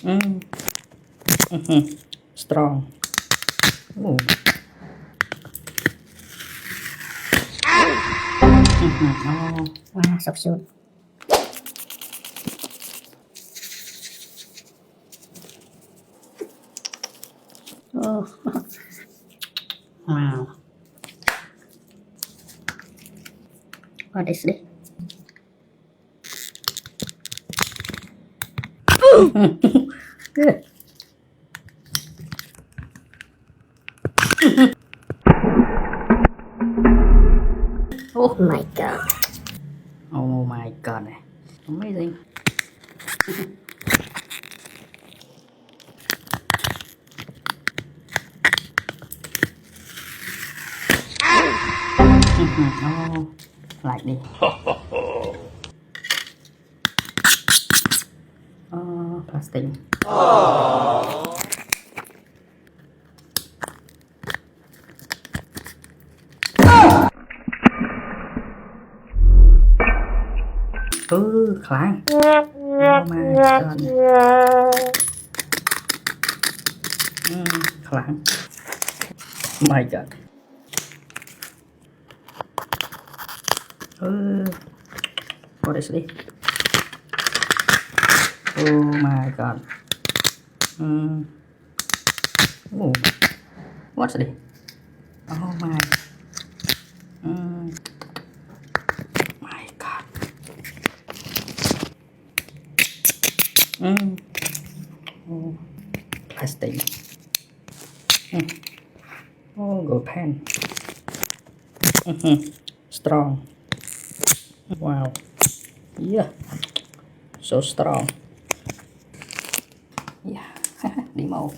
Mm. Strong. Oh. Oh. Wow, so cute. Oh. Wow. What is this? Good. Oh my god. Oh my god. Amazing. Oh, like this. Oh, plastic. Kháng. Oh my god. Kháng. My god. What is this? Oh my god. Oh, what's this? Oh my. My god. Oh, plastic. Oh, gold pen. Strong. Wow. Yeah. So strong. Yeah. Demo.